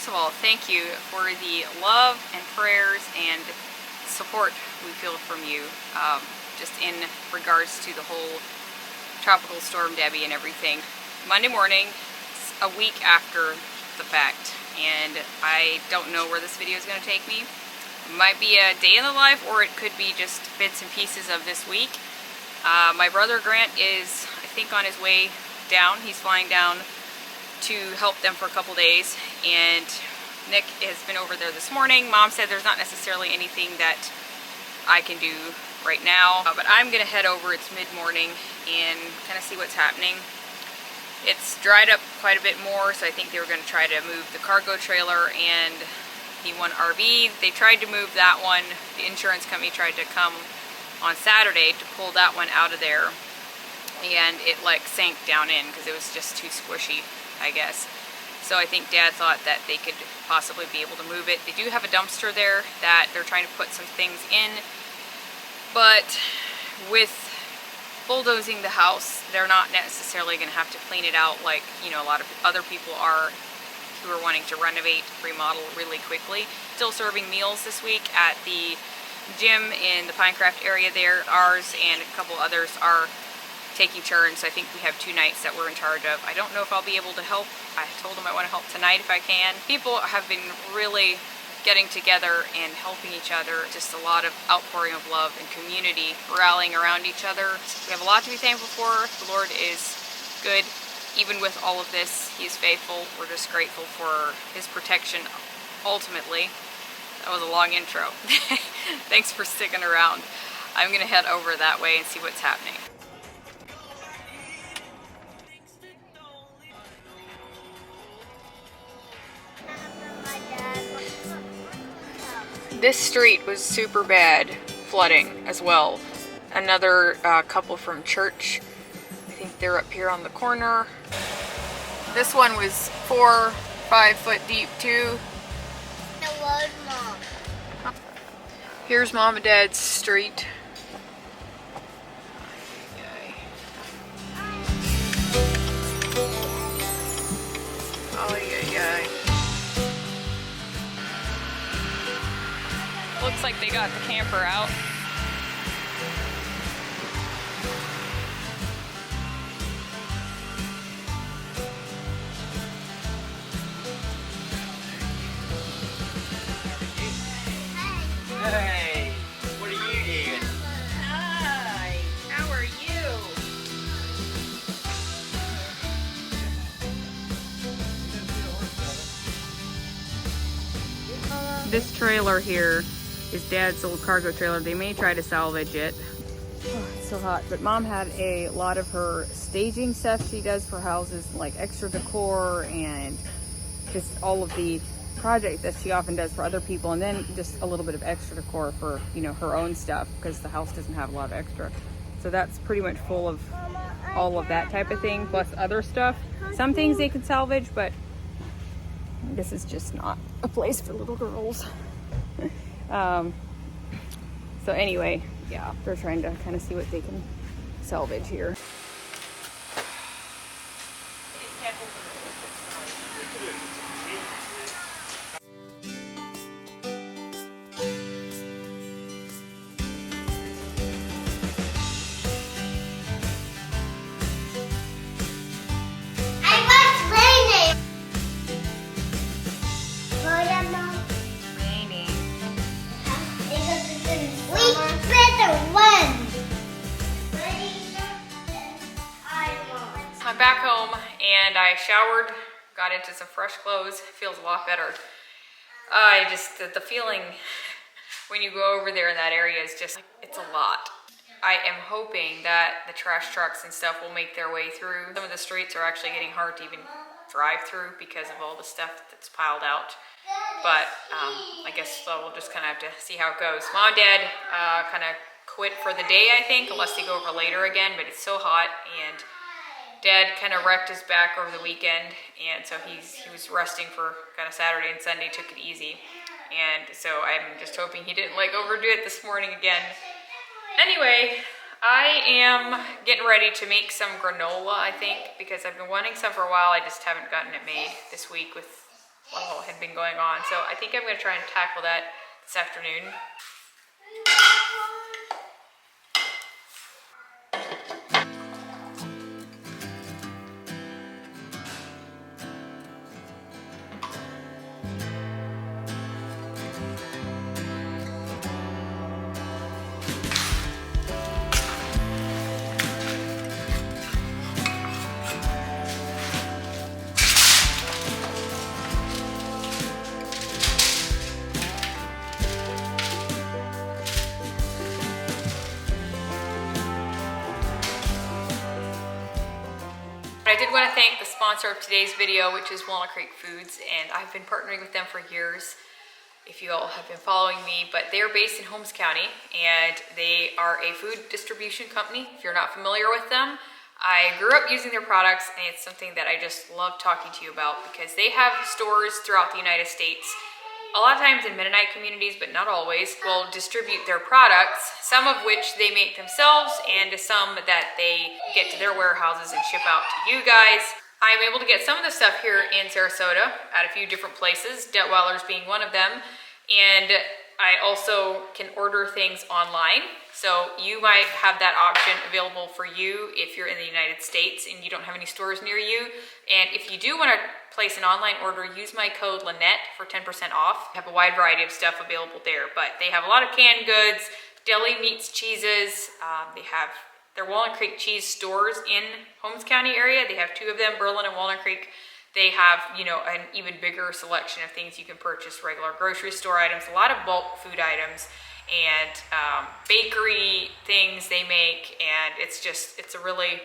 first of all, thank you for the love and prayers and support we feel from you, just in regards to the whole tropical storm Debby and everything. Monday morning, a week after the fact, and I don't know where this video is going to take me. It might be a day in the life, or it could be just bits and pieces of this week. My brother Grant is, I think, on his way down. He's flying down to help them for a couple days, and Nick has been over there this morning. Mom said there's not necessarily anything that I can do right now, but I'm gonna head over. It's mid-morning and kind of see what's happening. It's dried up quite a bit more, so I think they were going to try to move the cargo trailer and the one RV. They tried to move that one. The insurance company tried to come on Saturday to pull that one out of there, and it like sank down in because it was just too squishy, I guess. So I think Dad thought that they could possibly be able to move it. They do have a dumpster there that they're trying to put some things in, but with bulldozing the house, they're not necessarily going to have to clean it out like, you know, a lot of other people are who are wanting to renovate, remodel really quickly. Still serving meals this week at the gym in the Pinecraft area there. Ours and a couple others are taking turns. I think we have 2 nights that we're in charge of. I don't know if I'll be able to help. I told them I want to help tonight if I can. People have been really getting together and helping each other. Just a lot of outpouring of love and community, rallying around each other. We have a lot to be thankful for. The Lord is good. Even with all of this, He is faithful. We're just grateful for His protection ultimately. That was a long intro. Thanks for sticking around. I'm gonna head over that way and see what's happening. This street was super bad flooding as well. Another couple from church, I think they're up here on the corner. This one was 4 or 5 foot deep too. Hello, Mom. Here's Mom and Dad's street. Looks like they got the camper out. Hey, what are you doing? Hi, how are you? This trailer here is Dad's old cargo trailer. They may try to salvage it. Oh, it's so hot. But Mom had a lot of her staging stuff she does for houses, like extra decor and just all of the projects that she often does for other people, and then just a little bit of extra decor for, you know, her own stuff, because the house doesn't have a lot of extra. So that's pretty much full of all of that type of thing, plus other stuff. Some things they could salvage, but this is just not a place for little girls. So anyway, yeah, they're trying to kind of see what they can salvage here. I'm back home and I showered, got into some fresh clothes. Feels a lot better. The feeling when you go over there in that area is just, it's a lot. I am hoping that the trash trucks and stuff will make their way through. Some of the streets are actually getting hard to even drive through because of all the stuff that's piled out. But I guess we'll just kind of have to see how it goes. Mom and Dad kind of quit for the day, I think, unless they go over later again, but it's so hot, and Dad kind of wrecked his back over the weekend, and so he was resting for kind of Saturday and Sunday, took it easy, and so I'm just hoping he didn't like overdo it this morning again. Anyway, I am getting ready to make some granola, I think, because I've been wanting some for a while. I just haven't gotten it made this week with what had been going on. So I think I'm going to try and tackle that this afternoon. I did want to thank the sponsor of today's video, which is Walnut Creek Foods, and I've been partnering with them for years, if you all have been following me, but they're based in Holmes County, and they are a food distribution company. If you're not familiar with them, I grew up using their products, and it's something that I just love talking to you about because they have stores throughout the United States. A lot of times in Mennonite communities, but not always, will distribute their products, some of which they make themselves and some that they get to their warehouses and ship out to you guys. I'm able to get some of the stuff here in Sarasota at a few different places, Detweiler's being one of them, and I also can order things online. So you might have that option available for you if you're in the United States and you don't have any stores near you. And if you do want to place an online order, use my code Lynette for 10% off. They have a wide variety of stuff available there, but they have a lot of canned goods, deli meats, cheeses. They have their Walnut Creek cheese stores in Holmes County area. They have 2 of them, Berlin and Walnut Creek. They have, you know, an even bigger selection of things you can purchase, regular grocery store items, a lot of bulk food items, and bakery things they make. And it's a really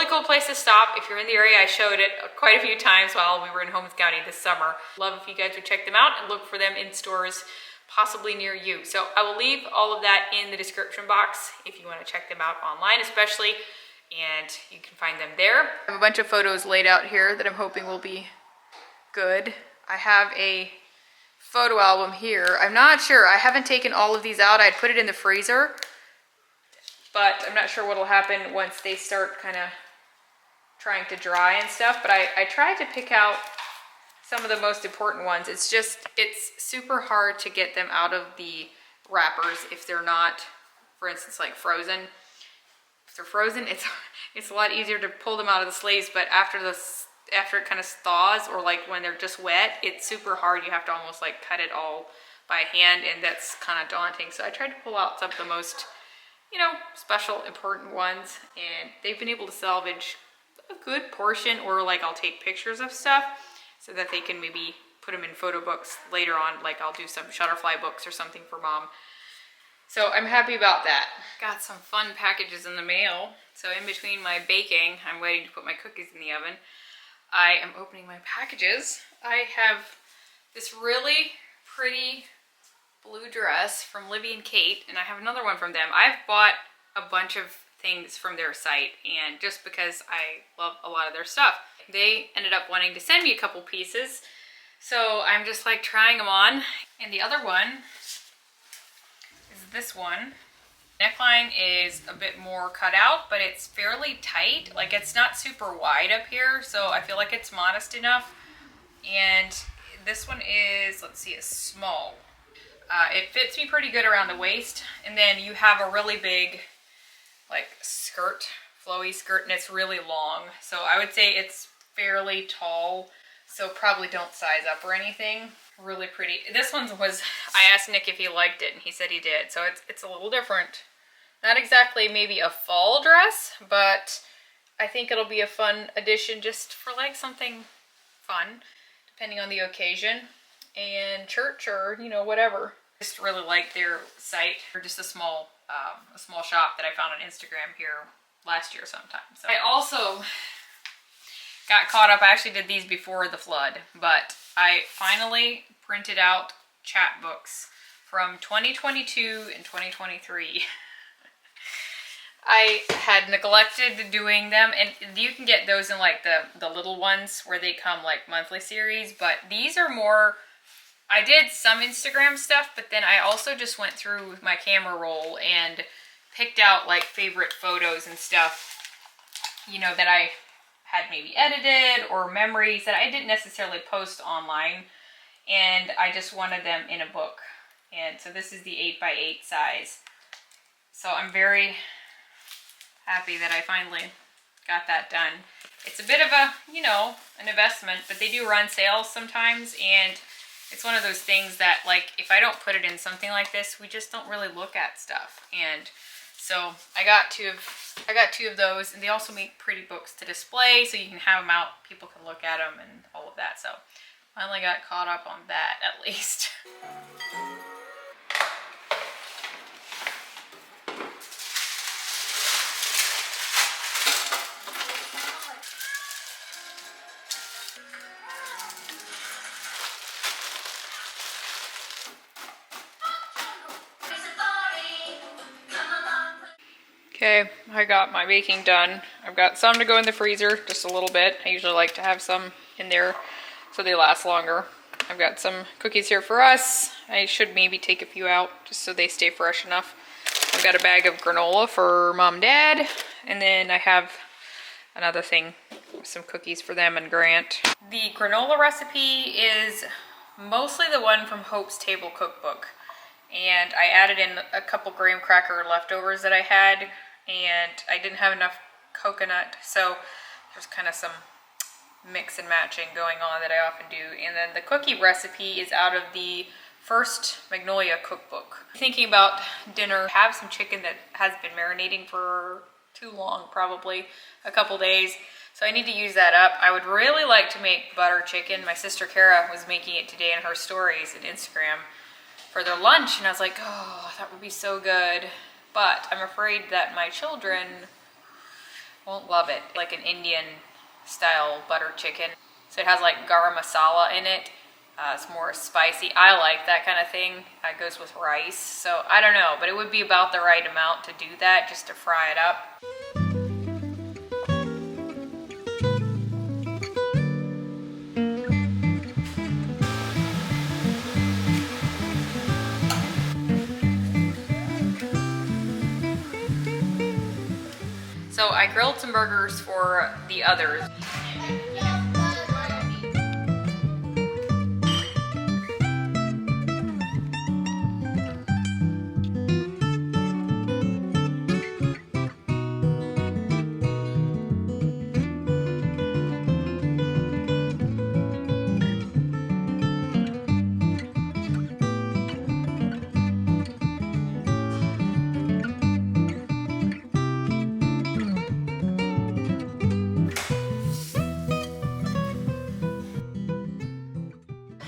cool place to stop. If you're in the area, I showed it quite a few times while we were in Holmes County this summer. Love if you guys would check them out and look for them in stores possibly near you. So I will leave all of that in the description box if you want to check them out online especially, and you can find them there. I have a bunch of photos laid out here that I'm hoping will be good. I have a photo album here. I'm not sure. I haven't taken all of these out. I'd put it in the freezer, but I'm not sure what'll happen once they start kind of trying to dry and stuff. But I tried to pick out some of the most important ones. It's super hard to get them out of the wrappers if they're not, for instance, like frozen. If they're frozen, it's a lot easier to pull them out of the sleeves, but after it kind of thaws, or like when they're just wet, it's super hard. You have to almost like cut it all by hand, and that's kind of daunting. So I tried to pull out some of the most, you know, special, important ones, and they've been able to salvage a good portion, or like I'll take pictures of stuff so that they can maybe put them in photo books later on. Like I'll do some Shutterfly books or something for Mom. So I'm happy about that. Got some fun packages in the mail. So in between my baking, I'm waiting to put my cookies in the oven. I am opening my packages. I have this really pretty blue dress from Libby and Kate, and I have another one from them. I've bought a bunch of things from their site, and just because I love a lot of their stuff. They ended up wanting to send me a couple pieces, so I'm just like trying them on. And the other one is this one. Neckline is a bit more cut out, but it's fairly tight. Like it's not super wide up here, so I feel like it's modest enough. And this one is, let's see, a small. It fits me pretty good around the waist. And then you have a really big like skirt, flowy skirt, and it's really long. So I would say it's fairly tall, so probably don't size up or anything. Really pretty. This one was, I asked Nick if he liked it, and he said he did. So it's a little different. Not exactly maybe a fall dress, but I think it'll be a fun addition just for like something fun, depending on the occasion, and church or, you know, whatever. Just really like their site. They're just a small shop that I found on Instagram here last year sometime. So I also got caught up. I actually did these before the flood, but I finally printed out chapbooks from 2022 and 2023. I had neglected doing them, and you can get those in like the little ones where they come like monthly series, but these are more, I did some Instagram stuff, but then I also just went through with my camera roll and picked out like favorite photos and stuff, you know, that I had maybe edited, or memories that I didn't necessarily post online, and I just wanted them in a book. And so this is the 8x8 size. So I'm very happy that I finally got that done. It's a bit of a, you know, an investment, but they do run sales sometimes, and it's one of those things that, like, if I don't put it in something like this, we just don't really look at stuff. And so I got two of those, and they also make pretty books to display, so you can have them out, people can look at them and all of that. So finally got caught up on that, at least. Okay, I got my baking done. I've got some to go in the freezer, just a little bit. I usually like to have some in there so they last longer. I've got some cookies here for us. I should maybe take a few out just so they stay fresh enough. I've got a bag of granola for Mom and Dad, and then I have another thing with some cookies for them and Grant. The granola recipe is mostly the one from Hope's Table Cookbook, and I added in a couple graham cracker leftovers that I had, and I didn't have enough coconut, so there's kind of some mix and matching going on that I often do. And then the cookie recipe is out of the First Magnolia Cookbook. Thinking about dinner, have some chicken that has been marinating for too long, probably a couple days, so I need to use that up. I would really like to make butter chicken. My sister Kara was making it today in her stories on Instagram for their lunch, and I was like, oh, that would be so good. But I'm afraid that my children won't love it, like an Indian style butter chicken. So it has like garam masala in it. It's more spicy. I like that kind of thing. It goes with rice. So I don't know, but it would be about the right amount to do that, just to fry it up. So I grilled some burgers for the others.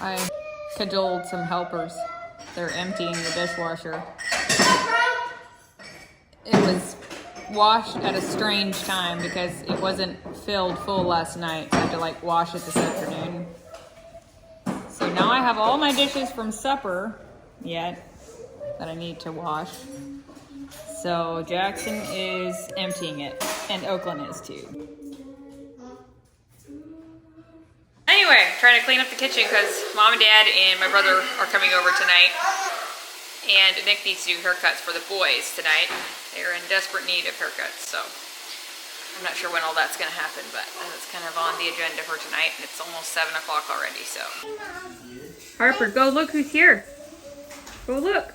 I cajoled some helpers. They're emptying the dishwasher. It was washed at a strange time because it wasn't filled full last night. So I had to like wash it this afternoon. So now I have all my dishes from supper yet that I need to wash. So Jackson is emptying it, and Oakland is too. Anyway, trying to clean up the kitchen because Mom and Dad and my brother are coming over tonight. And Nick needs to do haircuts for the boys tonight. They're in desperate need of haircuts, so I'm not sure when all that's going to happen, but that's kind of on the agenda for tonight. And it's almost 7 o'clock already, so. Harper, go look who's here. Go look.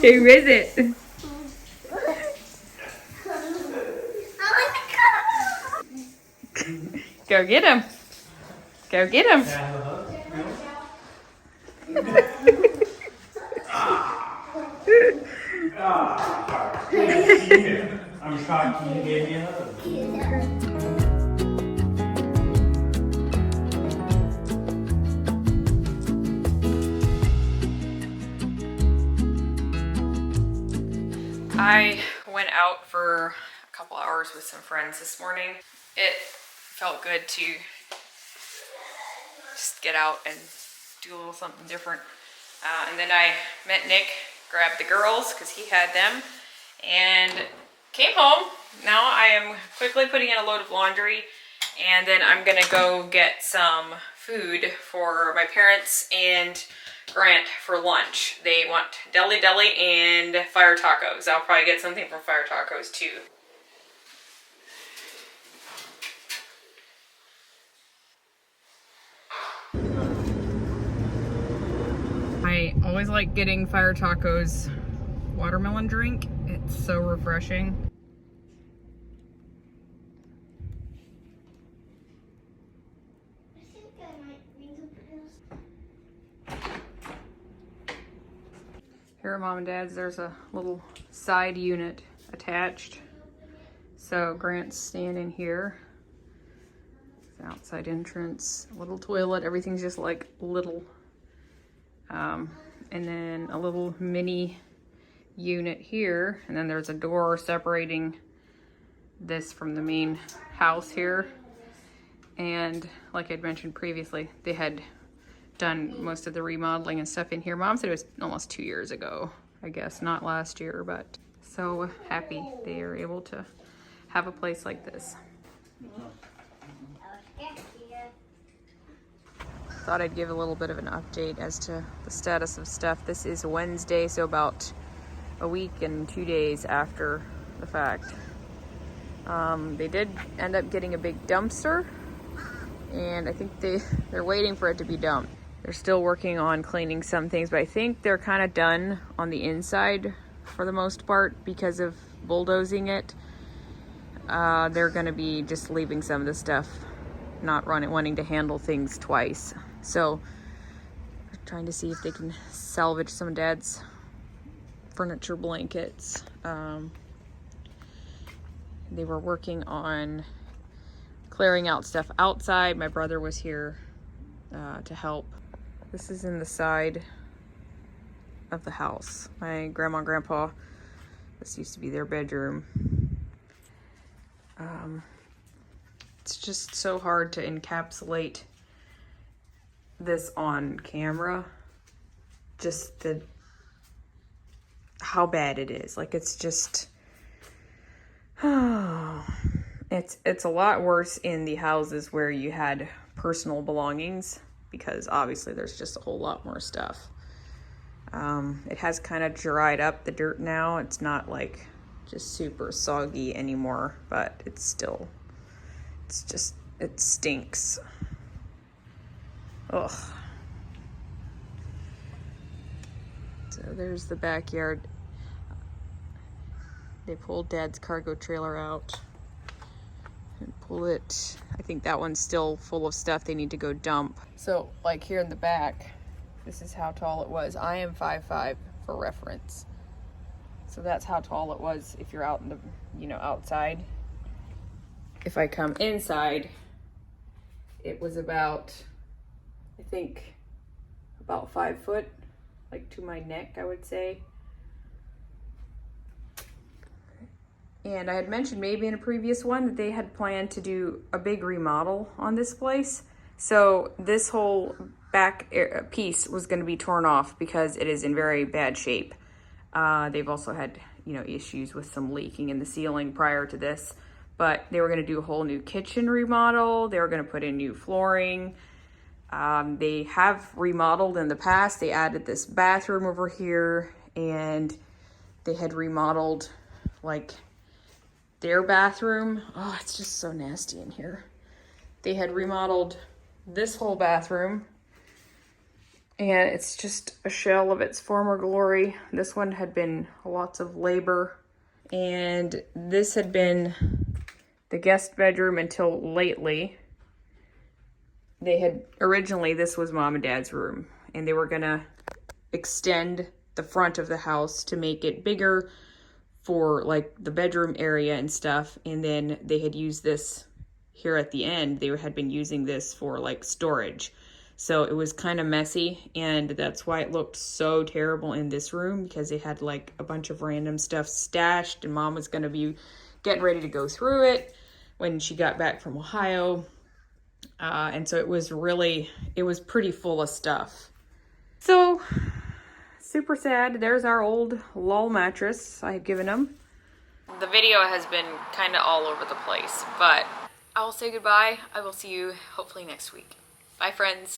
Who is it? Go get him. Go get him. I'm shocked you gave me a hug. I went out for a couple hours with some friends this morning. It felt good to just get out and do a little something different. And then I met Nick, grabbed the girls because he had them, and came home. Now I am quickly putting in a load of laundry, and then I'm gonna go get some food for my parents and Grant for lunch. They want deli and fire tacos. I'll probably get something from fire tacos too. I always like getting Fire Tacos watermelon drink. It's so refreshing. I think I might need to put this. Here at Mom and Dad's, there's a little side unit attached. So Grant's standing here. It's the outside entrance, a little toilet. Everything's just like little. And then a little mini unit here, and then there's a door separating this from the main house here. And like I'd mentioned previously, they had done most of the remodeling and stuff in here. Mom said it was almost 2 years ago, I guess, not last year, but so happy they are able to have a place like this. Thought I'd give a little bit of an update as to the status of stuff. This is Wednesday, so about a week and 2 days after the fact. They did end up getting a big dumpster, and I think they're waiting for it to be dumped. They're still working on cleaning some things, but I think they're kind of done on the inside for the most part because of bulldozing it. They're going to be just leaving some of the stuff, not wanting to handle things twice. So trying to see if they can salvage some of Dad's furniture blankets. They were working on clearing out stuff outside. My brother was here to help. This is in the side of the house. My grandma and grandpa, this used to be their bedroom. It's just so hard to encapsulate this on camera, just how bad it is. Like, it's just it's a lot worse in the houses where you had personal belongings, because obviously there's just a whole lot more stuff. It has kind of dried up the dirt now. It's not like just super soggy anymore, but it stinks. Ugh. So there's the backyard. They pulled Dad's cargo trailer out and pull it. I think that one's still full of stuff they need to go dump. So like here in the back, this is how tall it was. I am 5'5" for reference. So that's how tall it was if you're out in the, outside. If I come inside, it was about, I think, about 5 foot, like to my neck, I would say. And I had mentioned maybe in a previous one that they had planned to do a big remodel on this place. So this whole back piece was going to be torn off because it is in very bad shape. They've also had, issues with some leaking in the ceiling prior to this, but they were going to do a whole new kitchen remodel. They were going to put in new flooring. They have remodeled in the past. They added this bathroom over here, and they had remodeled like their bathroom. Oh, it's just so nasty in here. They had remodeled this whole bathroom, and it's just a shell of its former glory. This one had been lots of labor, and this had been the guest bedroom until lately. They had originally, this was Mom and Dad's room, and they were gonna extend the front of the house to make it bigger for like the bedroom area and stuff. And then they had used this here at the end. They had been using this for like storage. So it was kind of messy, and that's why it looked so terrible in this room, because they had like a bunch of random stuff stashed, and Mom was gonna be getting ready to go through it when she got back from Ohio. And so it was pretty full of stuff. So super sad. There's our old lull mattress I had given them. The video has been kind of all over the place, but I will say goodbye. I will see you hopefully next week. Bye, friends.